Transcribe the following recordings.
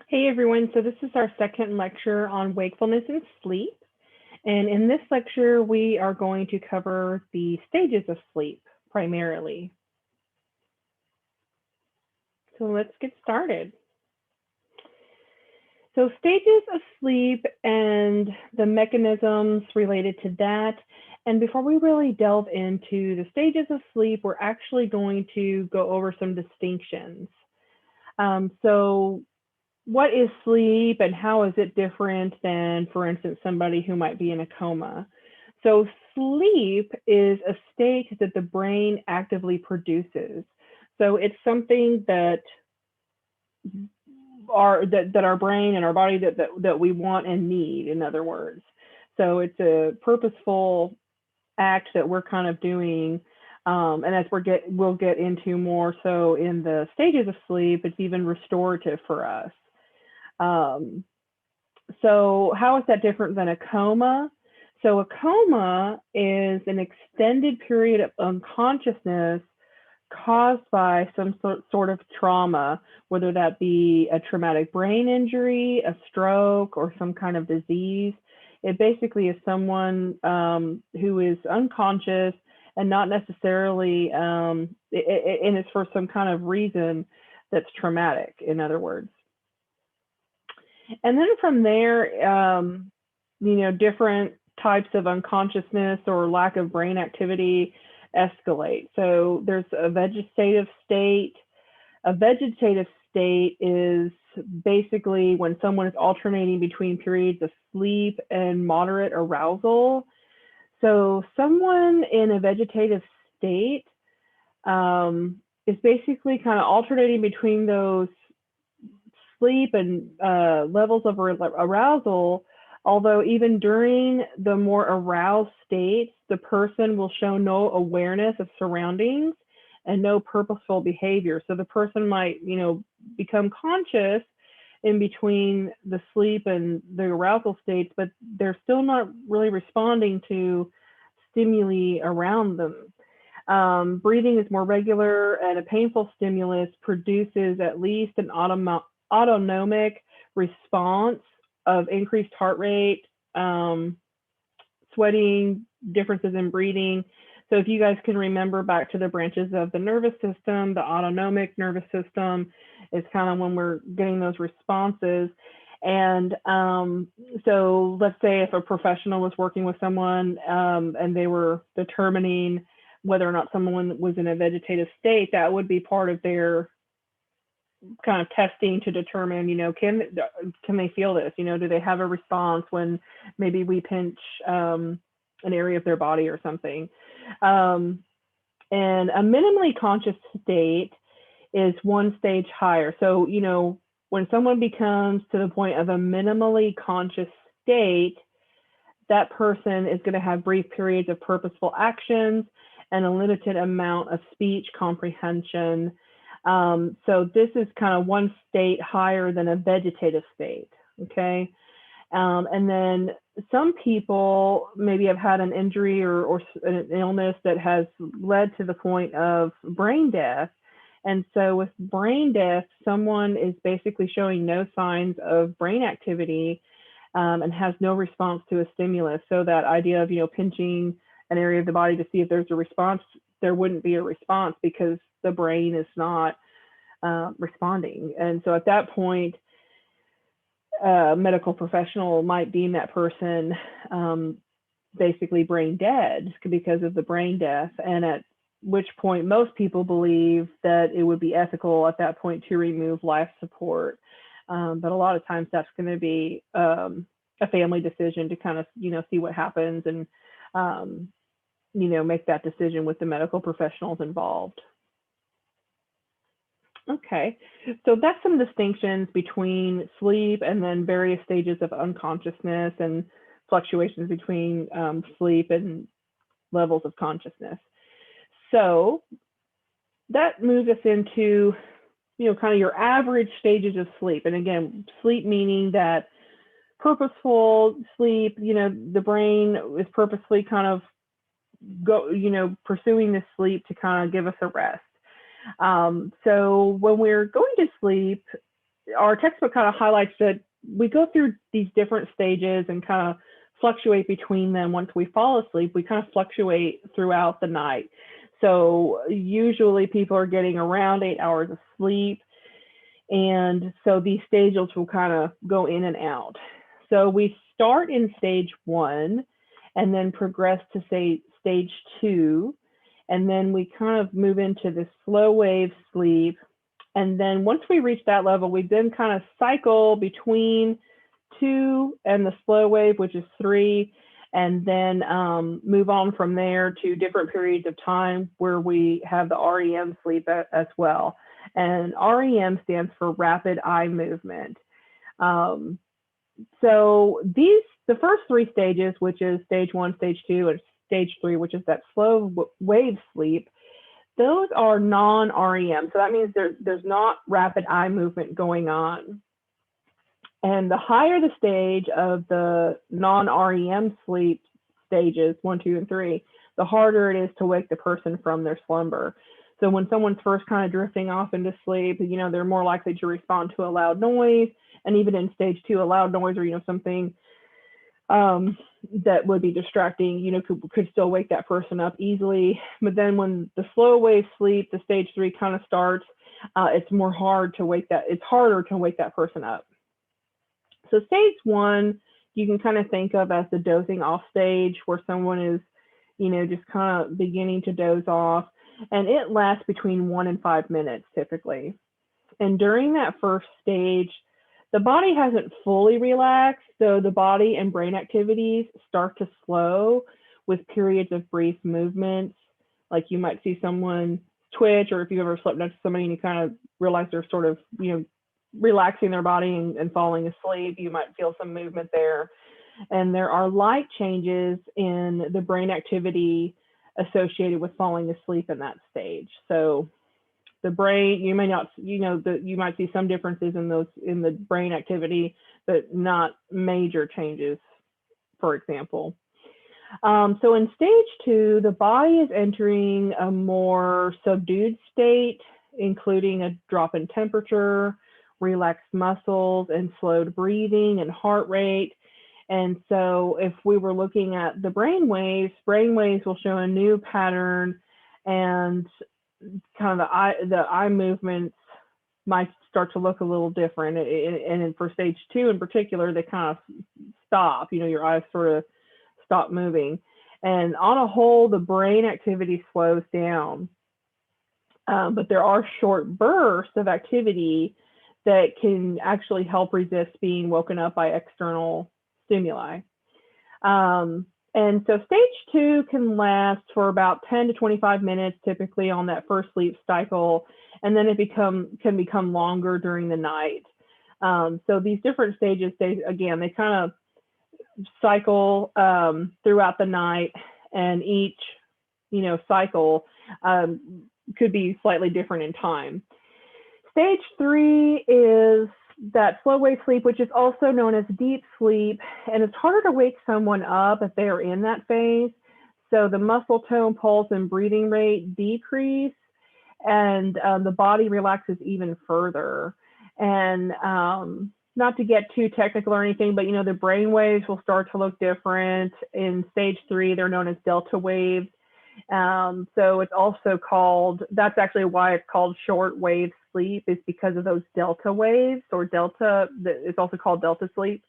Hey everyone, so this is our second lecture on wakefulness and sleep. And in this lecture, we are going to cover the stages of sleep primarily. So let's get started. So stages of sleep and the mechanisms related to that. And before we really delve into the stages of sleep, we're actually going to go over some distinctions. So what is sleep and how is it different than, for instance, somebody who might be in a coma? So sleep is a state that the brain actively produces. So it's something that our brain and our body that we want and need, in other words. So it's a purposeful act that we're kind of doing. And as we'll get into more so in the stages of sleep, it's even restorative for us. Um, so how is that different than a coma? So a coma is an extended period of unconsciousness caused by some sort of trauma, whether that be a traumatic brain injury, a stroke, or some kind of disease. It basically is someone who is unconscious and not necessarily, and it's for some kind of reason that's traumatic, in other words. And then from there, different types of unconsciousness or lack of brain activity escalate. So there's a vegetative state. A vegetative state is basically when someone is alternating between periods of sleep and moderate arousal. So someone in a vegetative state is basically kind of alternating between those sleep and levels of arousal, although even during the more aroused states, the person will show no awareness of surroundings and no purposeful behavior. So the person might, become conscious in between the sleep and the arousal states, but they're still not really responding to stimuli around them. Breathing is more regular, and a painful stimulus produces at least an autonomic response of increased heart rate, sweating, differences in breathing. So if you guys can remember back to the branches of the nervous system, the autonomic nervous system is kind of when we're getting those responses. And so let's say if a professional was working with someone and they were determining whether or not someone was in a vegetative state, that would be part of their kind of testing to determine, can they feel this? Do they have a response when maybe we pinch an area of their body or something? And a minimally conscious state is one stage higher. So, when someone becomes to the point of a minimally conscious state, that person is going to have brief periods of purposeful actions and a limited amount of speech comprehension. So this is kind of one state higher than a vegetative state, okay? And then some people maybe have had an injury or an illness that has led to the point of brain death. And so with brain death, someone is basically showing no signs of brain activity and has no response to a stimulus. So that idea of, pinching an area of the body to see if there's a response, there wouldn't be a response because the brain is not responding. And so at that point, a medical professional might deem that person basically brain dead because of the brain death. And at which point most people believe that it would be ethical at that point to remove life support. But a lot of times that's going to be a family decision to kind of, see what happens and, make that decision with the medical professionals involved. Okay, so that's some distinctions between sleep and then various stages of unconsciousness and fluctuations between sleep and levels of consciousness. So that moves us into, kind of your average stages of sleep. And again, sleep meaning that purposeful sleep, the brain is purposely kind of pursuing this sleep to kind of give us a rest. So when we're going to sleep, our textbook kind of highlights that we go through these different stages and kind of fluctuate between them. Once we fall asleep, we kind of fluctuate throughout the night. So usually people are getting around 8 hours of sleep. And so these stages will kind of go in and out. So we start in stage 1 and then progress to say stage 2. And then we kind of move into this slow wave sleep. And then once we reach that level, we then kind of cycle between 2 and the slow wave, which is 3, and then move on from there to different periods of time where we have the REM sleep as well. And REM stands for rapid eye movement. So the first 3 stages, which is stage 1, stage 2, and stage 3, which is that slow wave sleep, those are non-REM. So that means there's not rapid eye movement going on. And the higher the stage of the non-REM sleep stages, 1, 2, and 3, the harder it is to wake the person from their slumber. So when someone's first kind of drifting off into sleep, they're more likely to respond to a loud noise. And even in stage 2, a loud noise or, something that would be distracting, could still wake that person up easily. But then when the slow wave sleep, the stage 3 kind of starts, it's harder to wake that person up. So stage 1, you can kind of think of as the dozing off stage, where someone is, just kind of beginning to doze off. And it lasts between 1 and 5 minutes typically. And during that first stage, the body hasn't fully relaxed, so the body and brain activities start to slow with periods of brief movements. Like you might see someone twitch, or if you've ever slept next to somebody and you kind of realize they're sort of, relaxing their body and falling asleep, you might feel some movement there. And there are light changes in the brain activity associated with falling asleep in that stage. So the brain, you might see some differences in the brain activity, but not major changes, for example. So in stage 2, the body is entering a more subdued state, including a drop in temperature, relaxed muscles, and slowed breathing and heart rate. And so if we were looking at the brain waves will show a new pattern, and kind of the eye movements might start to look a little different. And for stage 2 in particular, they kind of stop, your eyes sort of stop moving. And on a whole, the brain activity slows down. But there are short bursts of activity that can actually help resist being woken up by external stimuli. And so stage 2 can last for about 10 to 25 minutes, typically on that first sleep cycle, and then it can become longer during the night. So these different stages, they kind of cycle throughout the night, and each cycle could be slightly different in time. Stage 3 is that slow wave sleep, which is also known as deep sleep, and it's harder to wake someone up if they are in that phase. So the muscle tone, pulse, and breathing rate decrease, and the body relaxes even further. And not to get too technical or anything, but the brain waves will start to look different. In stage 3, they're known as delta waves. So it's also called, that's actually why it's called short wave sleep, is because of those delta waves, or delta, it's also called delta sleep.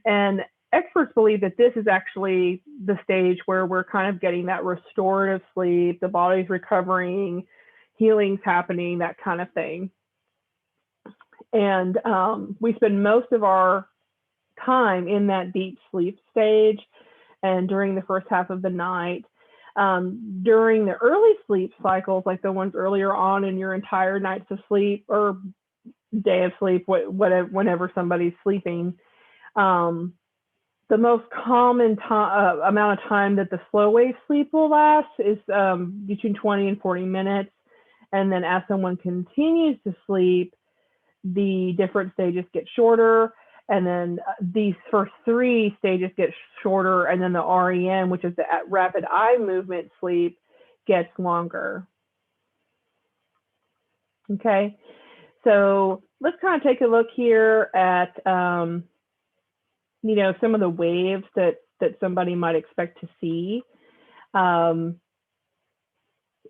And experts believe that this is actually the stage where we're kind of getting that restorative sleep, the body's recovering, healing's happening, that kind of thing. And we spend most of our time in that deep sleep stage and during the first half of the night. During the early sleep cycles, like the ones earlier on in your entire nights of sleep or day of sleep, whenever somebody's sleeping, the most common amount of time that the slow wave sleep will last is between 20 and 40 minutes. And then as someone continues to sleep, the different stages get shorter. And then these first 3 stages get shorter, and then the REM, which is the rapid eye movement sleep, gets longer. Okay, so let's kind of take a look here at, you know, some of the waves that somebody might expect to see in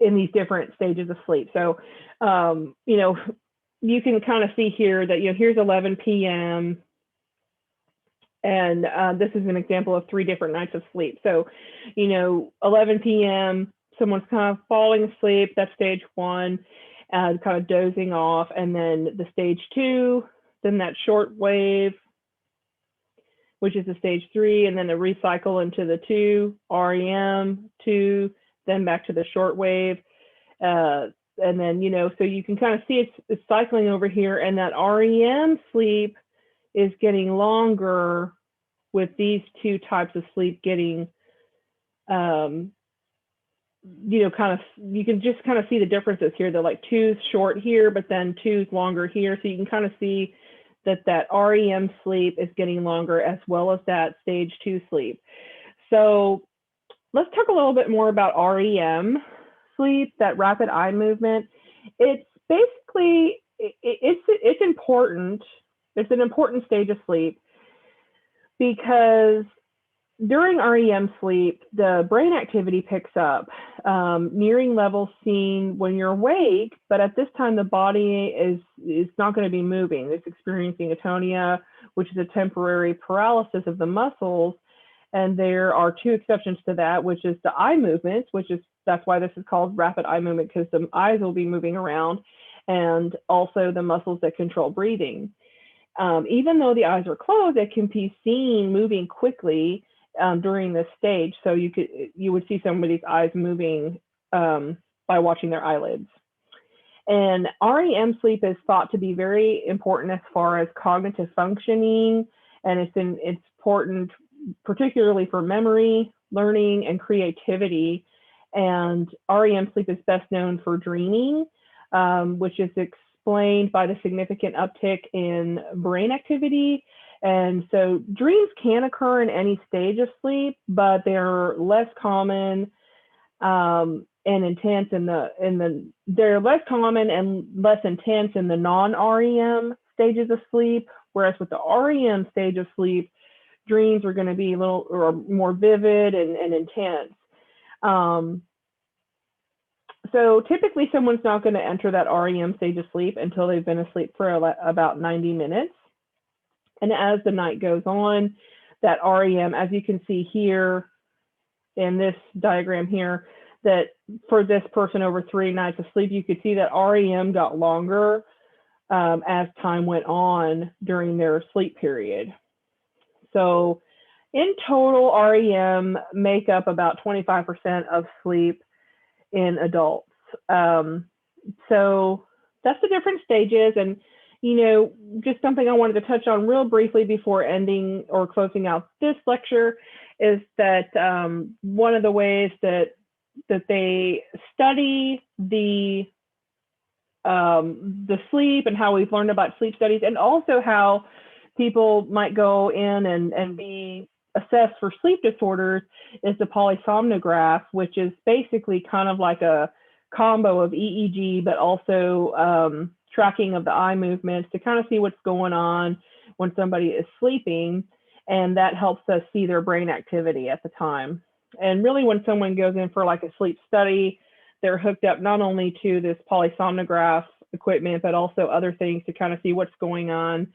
these different stages of sleep. So, you know, you can kind of see here that, you know, here's 11 p.m. And this is an example of 3 different nights of sleep. So, you know, 11 p.m., someone's kind of falling asleep. That's stage 1, kind of dozing off. And then the stage 2, then that short wave, which is the stage 3, and then a recycle into the 2, REM, 2, then back to the short wave. And then, you know, so you can kind of see it's cycling over here, and that REM sleep is getting longer with these 2 types of sleep getting, you know, kind of, you can just kind of see the differences here. They're like 2's short here, but then 2's longer here. So you can kind of see that REM sleep is getting longer, as well as that stage 2 sleep. So let's talk a little bit more about REM sleep, that rapid eye movement. It's basically, it's important. It's an important stage of sleep because during REM sleep, the brain activity picks up, nearing levels seen when you're awake, but at this time the body is not going to be moving. It's experiencing atonia, which is a temporary paralysis of the muscles. And there are 2 exceptions to that, which is the eye movement, that's why this is called rapid eye movement, because the eyes will be moving around, and also the muscles that control breathing. Even though the eyes are closed, it can be seen moving quickly during this stage. So you would see somebody's eyes moving by watching their eyelids. And REM sleep is thought to be very important as far as cognitive functioning, and it's important particularly for memory, learning, and creativity. And REM sleep is best known for dreaming, which is explained by the significant uptick in brain activity. And so dreams can occur in any stage of sleep, but they're less common and intense they're less common and less intense in the non-REM stages of sleep. Whereas with the REM stage of sleep, dreams are going to be a little or more vivid and intense. So typically someone's not going to enter that REM stage of sleep until they've been asleep for about 90 minutes. And as the night goes on, that REM, as you can see here in this diagram here, that for this person over 3 nights of sleep, you could see that REM got longer as time went on during their sleep period. So in total, REM make up about 25% of sleep in adults. So that's the different stages. And, you know, just something I wanted to touch on real briefly before ending or closing out this lecture is that one of the ways that they study the sleep and how we've learned about sleep studies, and also how people might go in and be assessed for sleep disorders, is the Polysomnograph, which is basically kind of like a combo of EEG, but also tracking of the eye movements to kind of see what's going on when somebody is sleeping. And that helps us see their brain activity at the time. And really, when someone goes in for like a sleep study, they're hooked up not only to this Polysomnograph equipment, but also other things to kind of see what's going on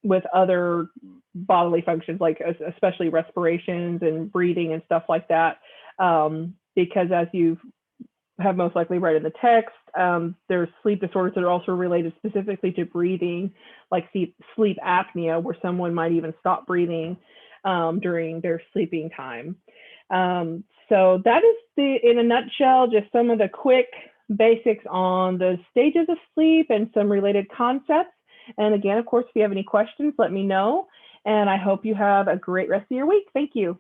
with other bodily functions, like especially respirations and breathing and stuff like that. Because as you have most likely read in the text, there's sleep disorders that are also related specifically to breathing, like sleep apnea, where someone might even stop breathing during their sleeping time. So that is in a nutshell, just some of the quick basics on the stages of sleep and some related concepts. And again, of course, if you have any questions, let me know. And I hope you have a great rest of your week. Thank you.